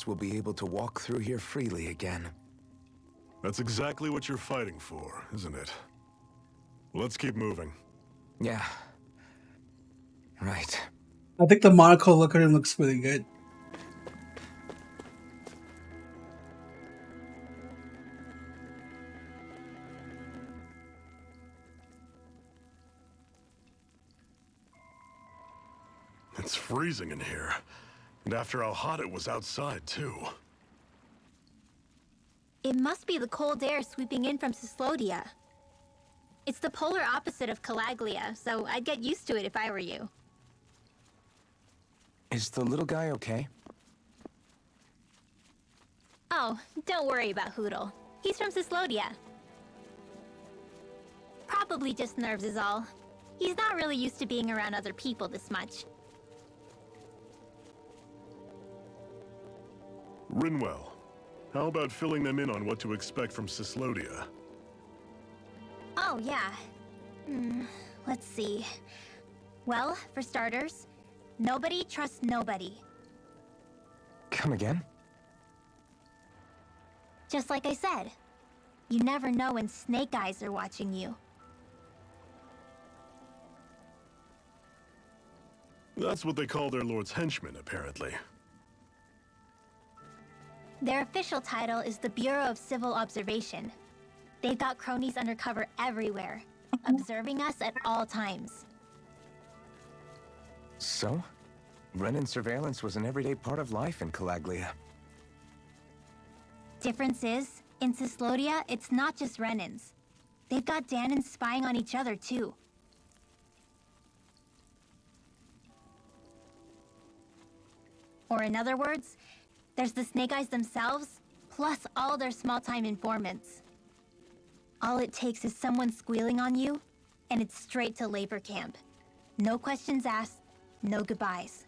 will be able to walk through here freely again. That's exactly what you're fighting for, isn't it? Let's keep moving. Yeah. Right. I think the monocle look at him looks really good. It's freezing in here. And after how hot it was outside, too. It must be the cold air sweeping in from Cyslodia. It's the polar opposite of Calaglia, so I'd get used to it if I were you. Is the little guy okay? Oh, don't worry about Hootle. He's from Cyslodia. Probably just nerves is all. He's not really used to being around other people this much. Rinwell, how about filling them in on what to expect from Cyslodia? Oh, yeah. Let's see. Well, for starters, nobody trusts nobody. Come again? Just like I said. You never know when snake eyes are watching you. That's what they call their lord's henchmen, apparently. Their official title is the Bureau of Civil Observation. They've got cronies undercover everywhere, observing us at all times. So? Renin surveillance was an everyday part of life in Calaglia. Difference is, in Cyslodia, it's not just Renins. They've got Danans spying on each other, too. Or in other words, there's the Snake Eyes themselves, plus all their small-time informants. All it takes is someone squealing on you, and it's straight to labor camp. No questions asked, no goodbyes.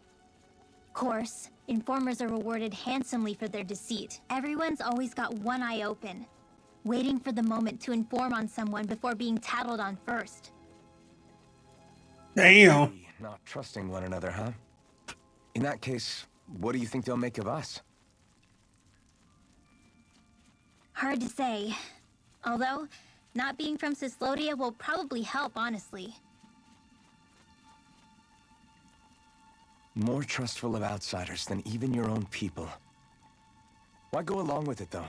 Of course, informers are rewarded handsomely for their deceit. Everyone's always got one eye open, waiting for the moment to inform on someone before being tattled on first. Damn. Not trusting one another, huh? In that case, what do you think they'll make of us? Hard to say. Although, not being from Cyslodia will probably help, honestly. More trustful of outsiders than even your own people. Why go along with it, though?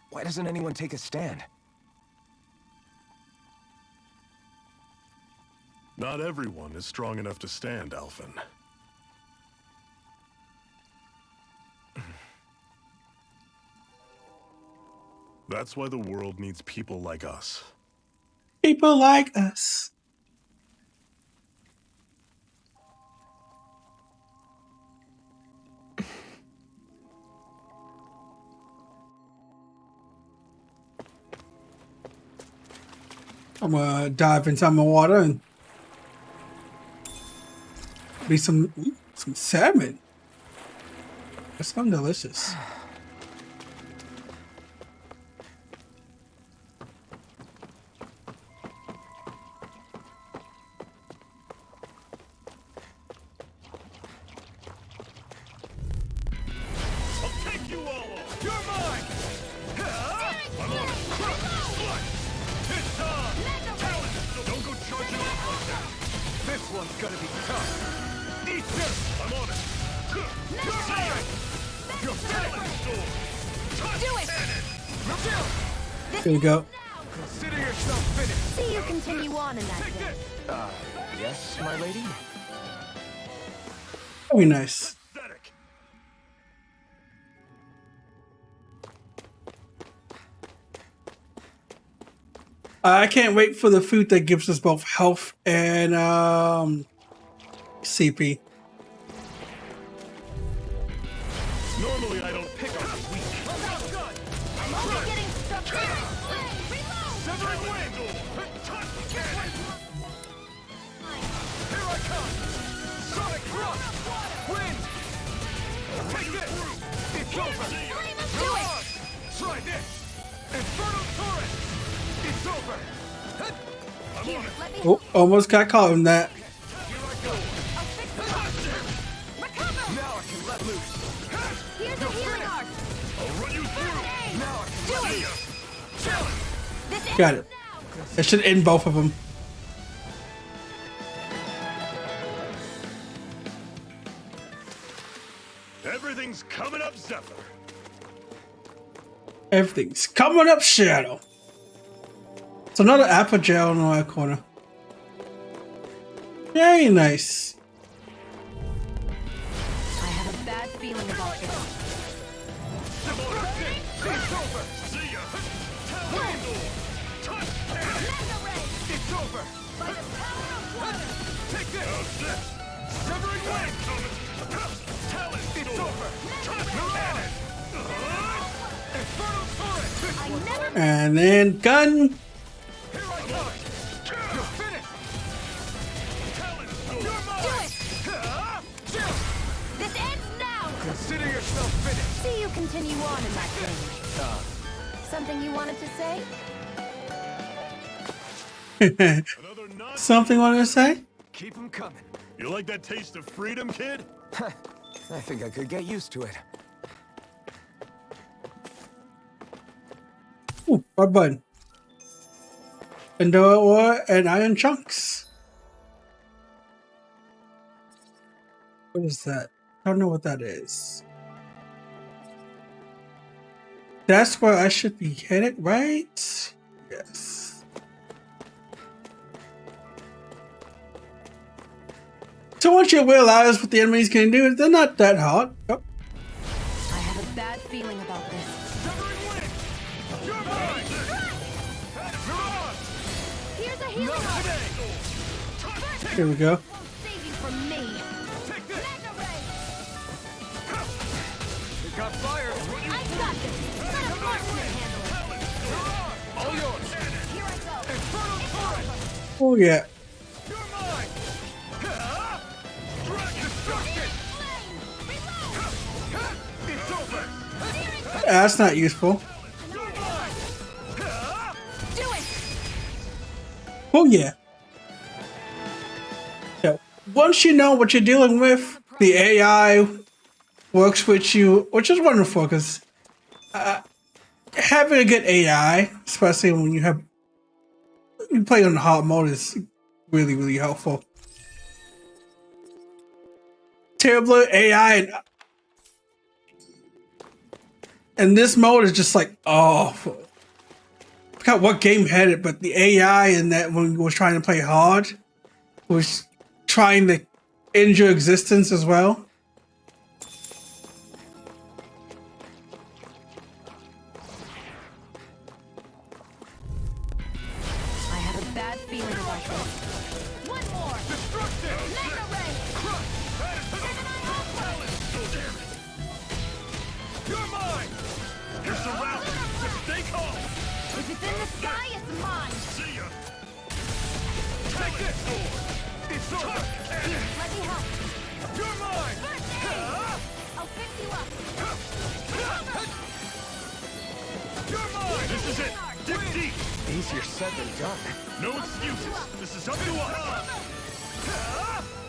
Why doesn't anyone take a stand? Not everyone is strong enough to stand, Alphen. That's why the world needs people like us. People like us. I'm gonna dive into my water and be some salmon. That sounds delicious. Here we go. Consider yourself finished. See you continue on in that way. Yes, my lady? Very nice. I can't wait for the food that gives us both health and CP. Normally I don't pick on the weak. I'm only getting struck down. Severing wind! Cannon! Here I come! Sonic thrust! Wind! Take this! It's over! Do it! Try this! Inferno Torrent! It's over! I'm on it! Let me Oh, almost got caught in that. Here I go! recover. Now I can let loose! Here's a healing arm. Now I can see you. Chill it. This Got ends it. now. It should end both of them. Everything's coming up, Zephyr. Everything's coming up, Shadow. It's another apple gel in the right corner. Very nice. I have a bad feeling about this. It's over. See ya. It's over. By the power of water! Take this. Severing wing. It's over. Mirage. Infernal turret. I never And then gun. Here I come. You're finished. You're do mine. it! Chill. This ends now! Consider yourself finished. See you continue on in that vein. Something you wanted to say? Another nut. Something you wanted to say? Keep them coming. You like that taste of freedom, kid? I think I could get used to it. Ooh, what button? Indoor ore and iron chunks. What is that? I don't know what that is. That's where I should be headed, right? Yes. So once you realize what the enemies can do, they're not that hard. Oh, I have a bad feeling about this. Severing wing. You're mine. Mirage. Here's a healing Not art! today. here we go. Won't save you from me! Take this. Mega ray! It got fired. I got this! Let a marksman handle it! Mirage. All yours. Here I go! Infernal turret. Oh yeah. You're mine. Dragon destruction. Flame! Reload! It's over. That's not useful. You're mine. Do it! Oh yeah. Yeah. Once you know what you're dealing with, the AI works with you, which is wonderful because having a good AI, especially when you play on the hard mode, is really, really helpful. Terrible AI and this mode is just like, oh, I forgot what game had it, but the AI in that when we was trying to play hard was trying to end your existence as well. I have a bad feeling about this. One more! Destruction. Mega ray! You're mine. You're surrounded. Just stay calm. If it's in the sky, it's mine! See ya. Take this. It's over. Here, let me help! You're mine. First aid! I'll fix you up! You're mine. This is it. Dig deep. Easier said than done. No excuses. This is up to us.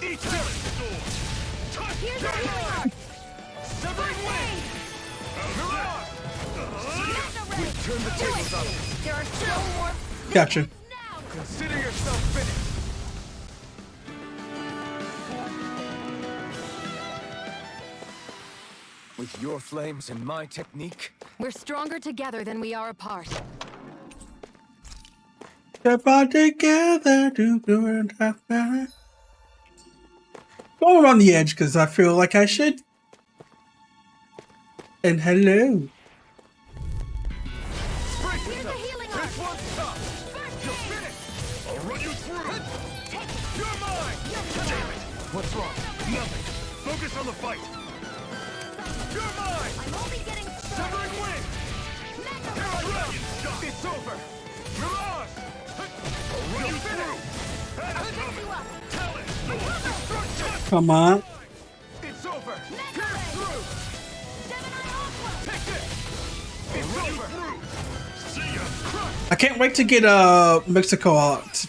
Eat it. Here's a healing art! Severing wing. Mirage. Mega ray! Turn the Do tables on it! them. There are still more... Gotcha. Now! Consider yourself finished. With your flames and my technique, We're stronger together than we are apart. Step out together to do it. Going around the edge because I feel like I should. And hello. Brace Here's a yourself. healing art! This one's tough. First You're aid! finished. I'll run you through. Take it! You're mine. Damn it. what's wrong? Nothing. Focus on the fight. You're mine. I'm only getting started! Severing wing. Mega Here I ray! go. It's over. Mirage. I'll run you through. I'll fix you up! Tell it. Destruction. Come on. It's over. Mega ray! Through. Gemini Aqua! Take this. It's over. Through. See ya. Crush. I can't wait to get Mexico art.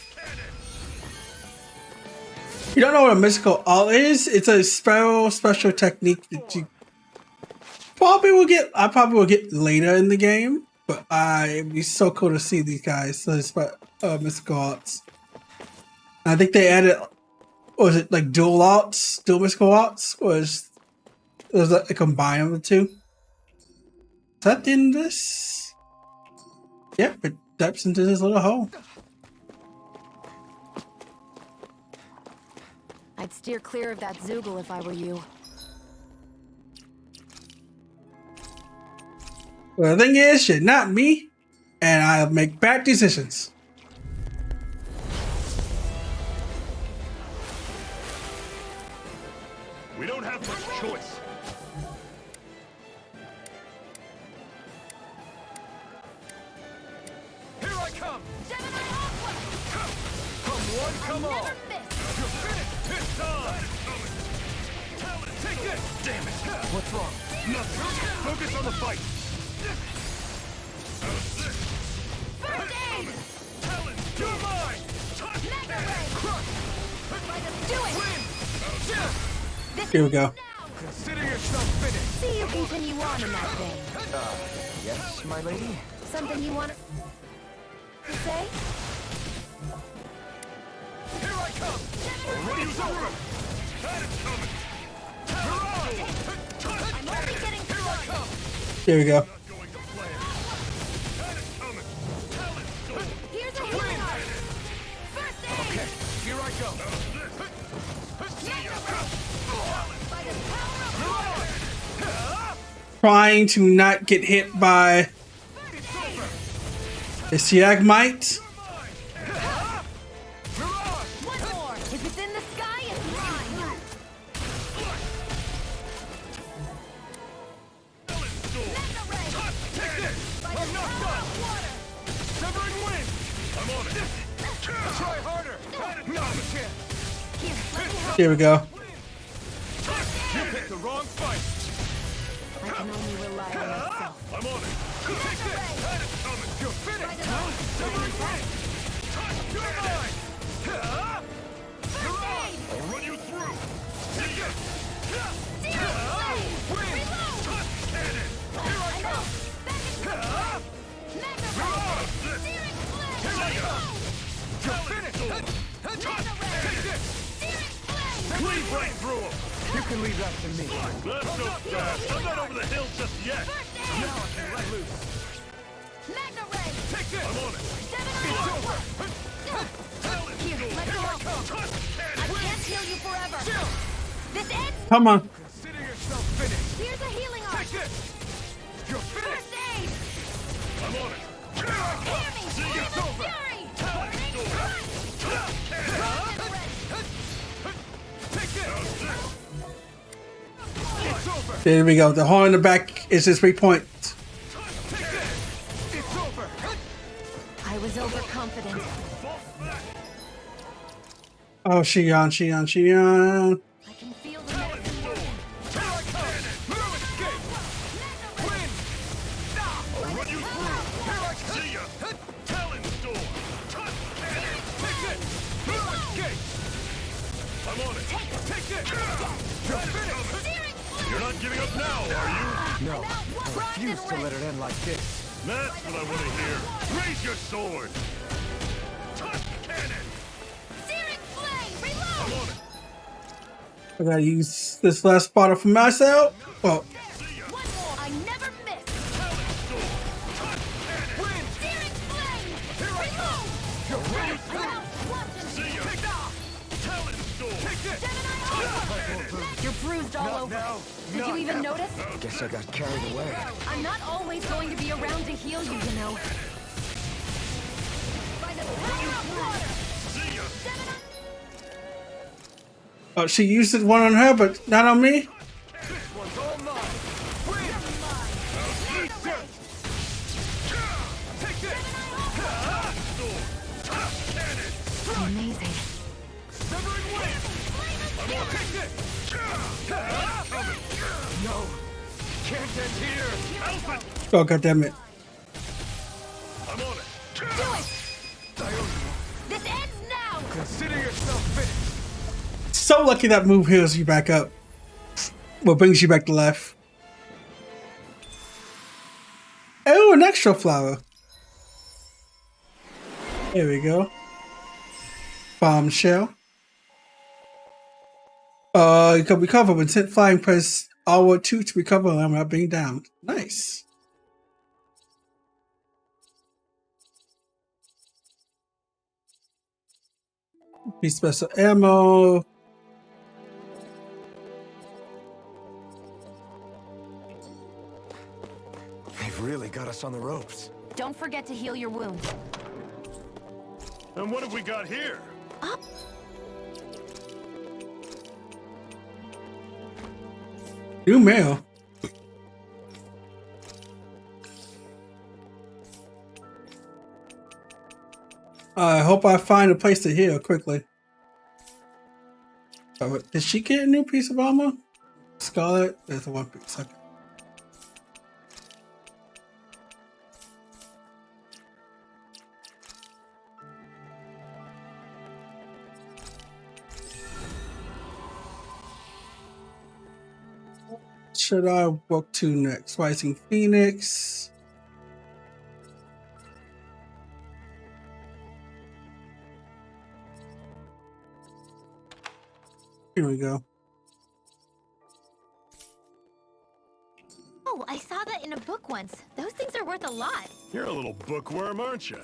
You don't know what a mystical art is? It's a special technique that you I probably will get later in the game, but it'd be so cool to see these guys. So it's about mystical arts. I think they added, was it like dual mystical arts, or was that a combine of the two? Is that in this? Yep, it dips into this little hole. I'd steer clear of that Zoogle if I were you. Well, the thing is, you're not me, and I'll make bad decisions. We don't have much choice. Here I come! Come one, come all! You're finished! It's time! Take this! Damn it! What's wrong? Nothing. Focus on the fight. First aid! You're mine! Mega Ray! Do it! This Here we is go. now! Consider yourself finished! See you continue on in that thing. Yes, my lady? Something you want to say? Here I come! Already It's over! That is coming. I'm only getting Here I started. come! Here we go. Not going to plan. That is coming. Talent storm. Here's a healing art. First aid! Here I go! Mega Ray! By the power of water! Trying to not get hit by the Siagmite. Mirage! One more! If it's in the sky, it's mine! Mega Ray! Take this! By the I'm not power done! of water! Severing wind! I'm on it. Try harder! Not a chance! Here, let me help. Here we go. You picked the wrong fight! I can only rely on myself. I'm on it. Take this! That is coming. You're finished! Severing wind! You're mine! Mirage! I'll run you through. Take it! Zero flame! Wind! Reload! Cannon. Here I come! Back into the fight! Mega Ray! Searing flame! Here I come! Reload! You're finished! Mega Ray! Take this! Searing flame! Cleave right through him. You can leave that to me. Let's go fast. I'm not over the hill just yet. First aid! Now I can let loose. Mega Ray! Take this! I'm on it. Seven It's on over! Here, let me help. I can't heal you forever. This ends. Come on. Consider yourself finished. Here's a healing art. Take this! You're finished! First aid. I'm on it. Hear me. Feel It's the over. fury. Burning front. Mega Ray. Take this! It's over! There we go. The horn in the back is his weak point. Take this! It's over! I was overconfident. Oh, Shion. I can feel the medicine working. Here I come! No escape! Mega Ray. Wind! I'll run you through. Here I come! See ya. Talon storm. Take this! No escape! I'm on it. Take this! You're finished! Searing flame. You're not giving up now, are you? No, I refuse to let it end like this. That's what I want to hear. Raise your sword. Cannon. Searing flame. I'm Reload. on it. I gotta use this last bottle for myself. Well, See ya. One more. I never miss. Talon storm. Wind! Searing flame. Here I come! You're finished! I'm out. Watching. See ya. Talon storm. Take this! You're bruised all over. Did you even notice? Guess I got carried away. I'm not always going to be around to heal you, you know. By the power of water. See ya. oh, she used it one on her, but not on me. This one's all mine! Wind! Take this! Amazing. Severing wind! Take this! No! Can't end here! Oh, goddammit. I'm on it. Do it! This ends now! Consider yourself finished! So lucky that move heals you back up. Well, brings you back to life. Oh, an extra flower. There we go. Bombshell. You can recover when sent flying. Press R2 to recover and without being down. Nice. Be special ammo. They've really got us on the ropes. Don't forget to heal your wounds. And what have we got here? New mail. I hope I find a place to heal quickly. Oh, did she get a new piece of armor? Scarlet? There's the one piece. Okay. Should I walk to next? Rising Phoenix. Here we go. Oh, I saw that in a book once. Those things are worth a lot. You're a little bookworm, aren't you?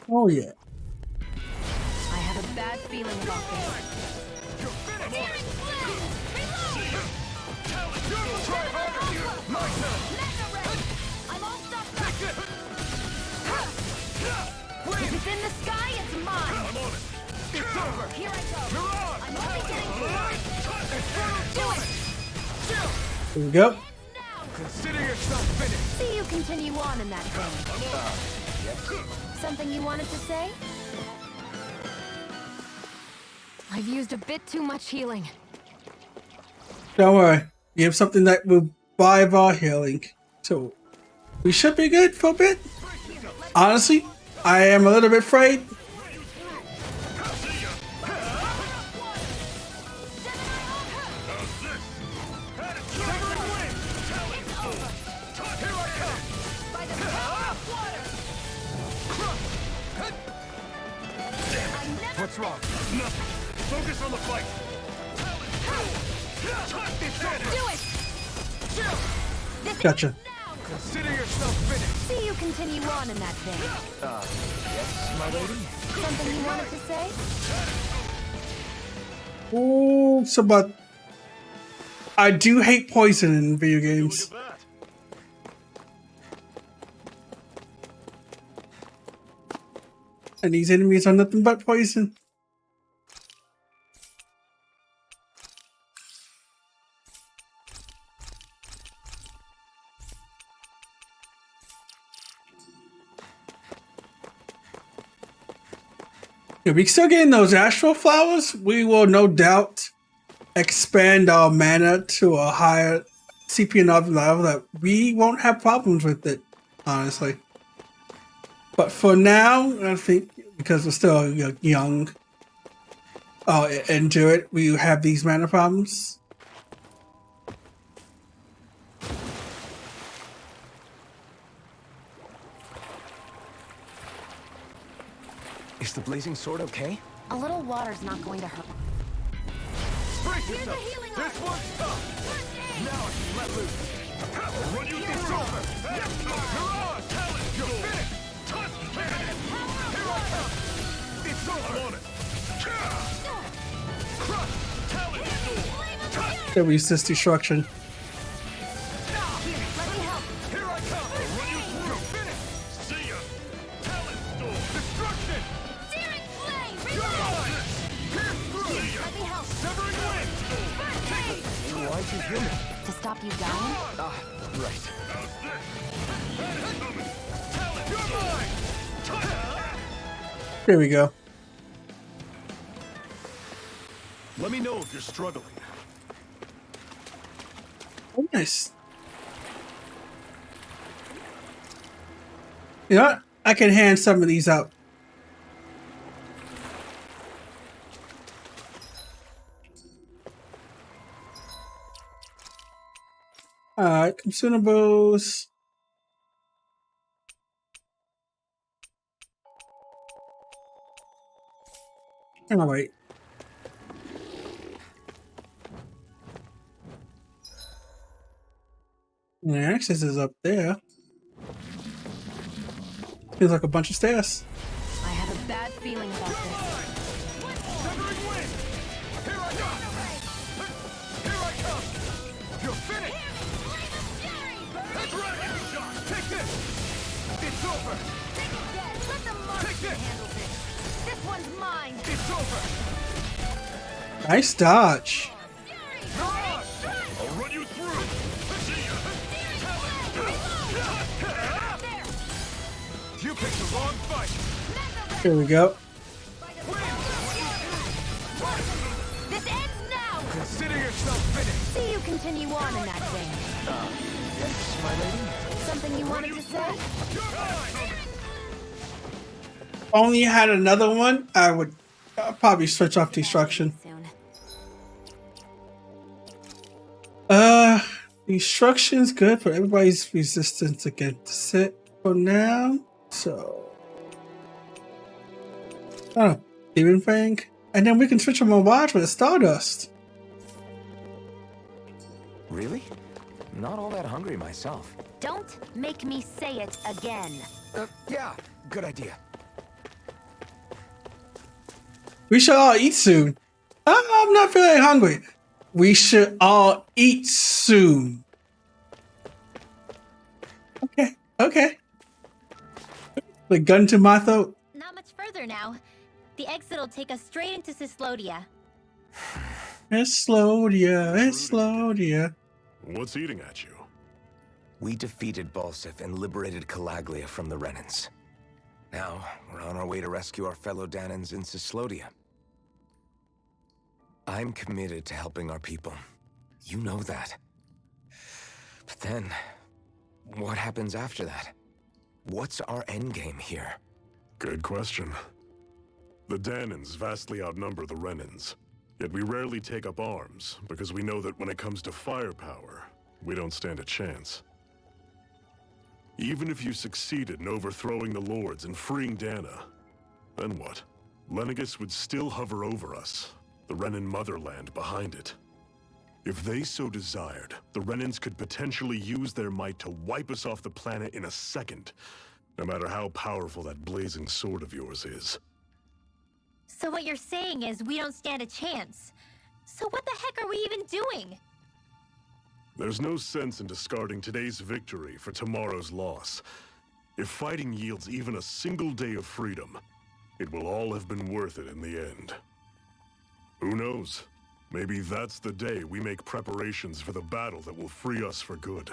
Oh yeah. I have a bad feeling about this. I'm all stuffed up. If it's in the sky, it's mine. I'm on it. It's over. Here I go. I'm only getting started. Do it. Here we go. Now. Consider yourself finished. See you continue on in that vein. Something you wanted to say? I've used a bit too much healing. Don't worry. You have something that will revive our healing. So we should be good for a bit. Honestly, I am a little bit afraid. What's wrong? Nothing. Focus on the fight. Do it! This Gotcha. ends now. Consider yourself finished. See you continue on in that vein. Yes, my lady? Something you wanted to say? Oh, so but I do hate poison in video games. Look at that. And these enemies are nothing but poison. If we still getting those astral flowers, we will no doubt expand our mana to a higher CP level that we won't have problems with it, honestly. But for now, I think because we're still young and do it, we have these mana problems. Is the blazing sword okay? A little water's not going to hurt. Brace yourself. This one's tough. Now I can let loose. I'll run you through. It's over. Mirage! You're finished. Touch cannon. Here I come. It's over. I'm on it. Crush. Talent. That resist destruction. Here I come. I'll run you through. You're finished. See ya. Talent storm. Destruction. Searing flame! You're Reload! mine. Pierce through. Let me help. Severing wind. First aid! Why'd you heal me? To stop you dying? Ah, right. You're mine. There we go. Let me know if you're struggling. Oh, nice. You know what? I can hand some of these out. Alright, consumables. Oh, wait. The access is up there. Feels like a bunch of stairs. I have a bad feeling about this. Severing wind! Here I come! Here I come! You're finished! That's right! Take this! It's over! Let the monster handle this. This one's mine. It's over! Nice dodge. I'll run you through! See ya! You picked the wrong fight! Here we go. This ends now. Consider yourself finished! See you continue on in that vein. Yes, my lady? Something you wanted to say? If only had another one, I would probably switch off destruction. Soon. Destruction's good, but everybody's resistance against it for now. So, oh, Demon Fang, and then we can switch them on watch with Stardust. Really? Not all that hungry myself. Don't make me say it again. Yeah, good idea. We should all eat soon. I'm not feeling hungry. We should all eat soon. Okay. The gun to my throat. Not much further now. The exit will take us straight into Cyslodia. It's Slodia. What's eating at you? We defeated Balsif and liberated Calaglia from the Renans. Now, we're on our way to rescue our fellow Danans in Cyslodia. I'm committed to helping our people. You know that. But then, what happens after that? What's our endgame here? Good question. The Danans vastly outnumber the Renans. Yet we rarely take up arms, because we know that when it comes to firepower, we don't stand a chance. Even if you succeeded in overthrowing the Lords and freeing Dana, then what? Lenegis would still hover over us, the Renan motherland behind it. If they so desired, the Renans could potentially use their might to wipe us off the planet in a second, no matter how powerful that blazing sword of yours is. So what you're saying is we don't stand a chance. So what the heck are we even doing? There's no sense in discarding today's victory for tomorrow's loss. If fighting yields even a single day of freedom, it will all have been worth it in the end. Who knows? Maybe that's the day we make preparations for the battle that will free us for good.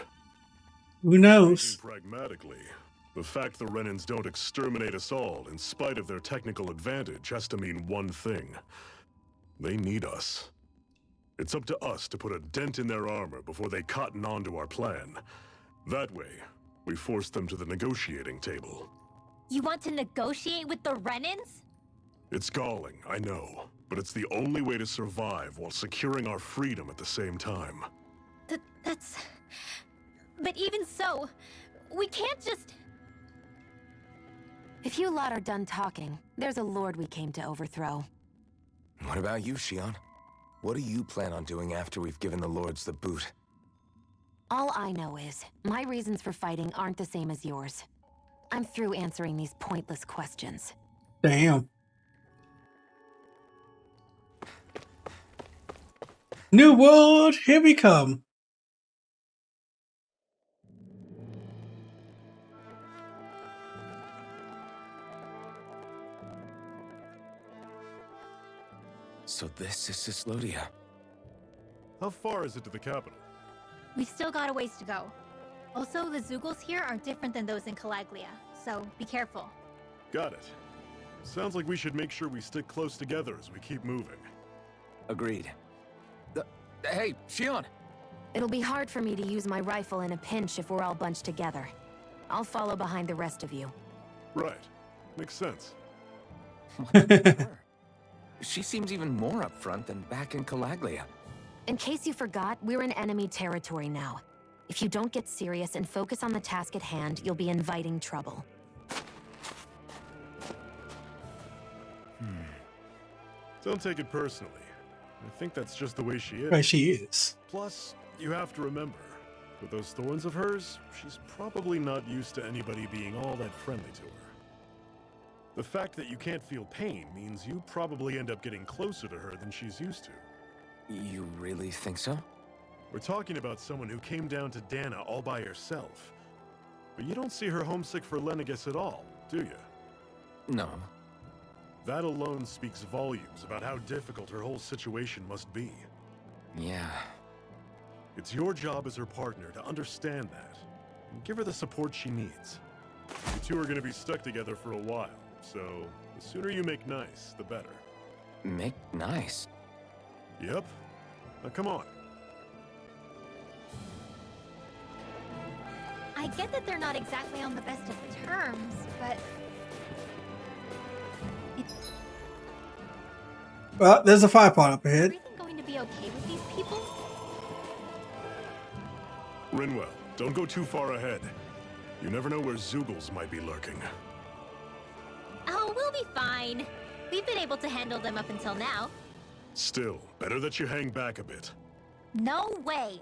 Who knows? Thinking pragmatically, the fact the Renans don't exterminate us all in spite of their technical advantage has to mean one thing. They need us. It's up to us to put a dent in their armor before they cotton on to our plan. That way, we force them to the negotiating table. You want to negotiate with the Renans? It's galling, I know, but it's the only way to survive while securing our freedom at the same time. That's... But even so, we can't just... If you lot are done talking, there's a lord we came to overthrow. What about you, Shion? What do you plan on doing after we've given the Lords the boot? All I know is, my reasons for fighting aren't the same as yours. I'm through answering these pointless questions. Damn. New world, here we come. So this is Cyslodia. How far is it to the capital? We've still got a ways to go. Also, the Zeugles here are different than those in Calaglia, so be careful. Got it. Sounds like we should make sure we stick close together as we keep moving. Agreed. Hey, Shion! It'll be hard for me to use my rifle in a pinch if we're all bunched together. I'll follow behind the rest of you. Right. Makes sense. She seems even more upfront than back in Calaglia. In case you forgot, we're in enemy territory now. If you don't get serious and focus on the task at hand, you'll be inviting trouble. Don't take it personally. I think that's just the way she is. Right, she is. Plus, you have to remember, with those thorns of hers, she's probably not used to anybody being all that friendly to her. The fact that you can't feel pain means you probably end up getting closer to her than she's used to. You really think so? We're talking about someone who came down to Dana all by herself. But you don't see her homesick for Lenegis at all, do you? No. That alone speaks volumes about how difficult her whole situation must be. Yeah. It's your job as her partner to understand that, and give her the support she needs. You two are going to be stuck together for a while, so the sooner you make nice, the better. Make nice? Yep. Now come on. I get that they're not exactly on the best of terms, but... Well, there's a fire pot up Is ahead. everything going to be okay with these people? Rinwell, don't go too far ahead. You never know where Zoogles might be lurking. Oh, we'll be fine. We've been able to handle them up until now. Still, better that you hang back a bit. No way.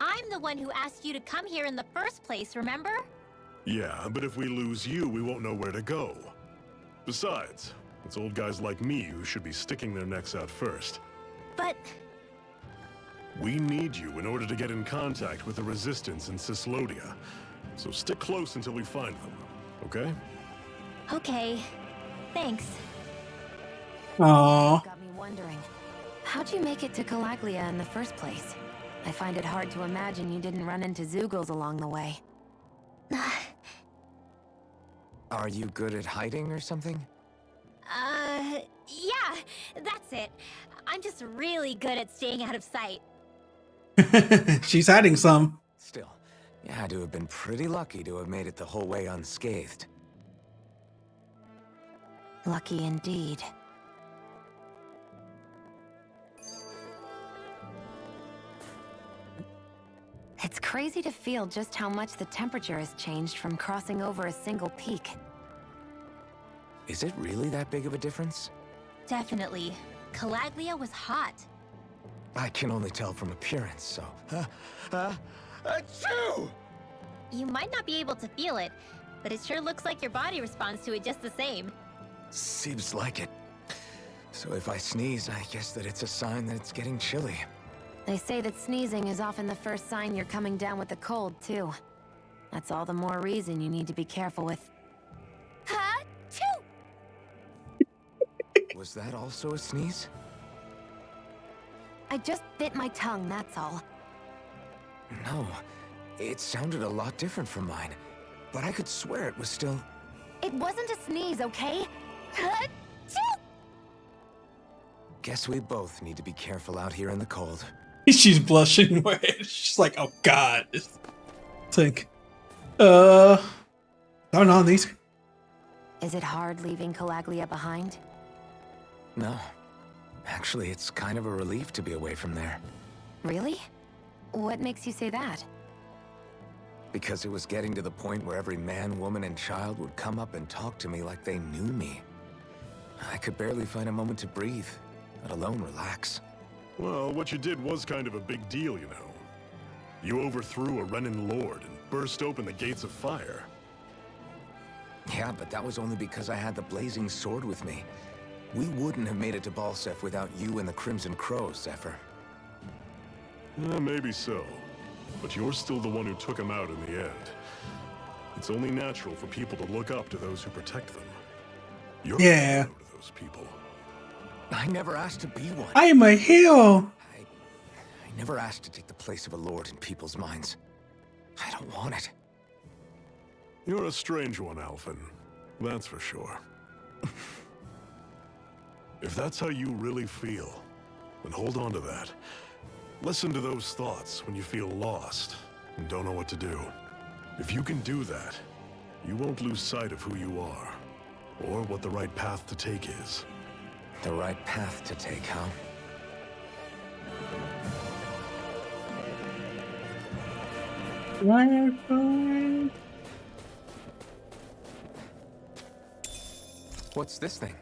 I'm the one who asked you to come here in the first place, remember? Yeah, but if we lose you, we won't know where to go. Besides, it's old guys like me who should be sticking their necks out first. But... We need you in order to get in contact with the Resistance in Cislodia. So stick close until we find them, okay? Okay. Thanks. Aww. Got me wondering, how'd you make it to Calaglia in the first place? I find it hard to imagine you didn't run into Zoogles along the way. Are you good at hiding or something? Yeah, that's it. I'm just really good at staying out of sight. She's hiding some. Still, you had to have been pretty lucky to have made it the whole way unscathed. Lucky indeed. It's crazy to feel just how much the temperature has changed from crossing over a single peak. Is it really that big of a difference? Definitely. Calaglia was hot. I can only tell from appearance, so... Achoo! You might not be able to feel it, but it sure looks like your body responds to it just the same. Seems like it. So if I sneeze, I guess that it's a sign that it's getting chilly. They say that sneezing is often the first sign you're coming down with a cold, too. That's all the more reason you need to be careful with... Ha-choo! Was that also a sneeze? I just bit my tongue, that's all. No. It sounded a lot different from mine. But I could swear it was still... It wasn't a sneeze, okay? Ha-choo! Guess we both need to be careful out here in the cold. She's blushing red. She's like, oh god. Think. Don't know these. Is it hard leaving Calaglia behind? No. Actually, it's kind of a relief to be away from there. Really? What makes you say that? Because it was getting to the point where every man, woman, and child would come up and talk to me like they knew me. I could barely find a moment to breathe, let alone relax. Well, what you did was kind of a big deal, you know. You overthrew a Renin lord and burst open the gates of fire. Yeah, but that was only because I had the blazing sword with me. We wouldn't have made it to Balsef without you and the Crimson Crows, Zephyr. Maybe so. But you're still the one who took him out in the end. It's only natural for people to look up to those who protect them. You're Yeah. to those people. I never asked to be one. I am a hero. I never asked to take the place of a lord in people's minds. I don't want it. You're a strange one, Alphen. That's for sure. If that's how you really feel, then hold on to that. Listen to those thoughts when you feel lost and don't know what to do. If you can do that, you won't lose sight of who you are, or what the right path to take is. The right path to take, huh? What's this thing?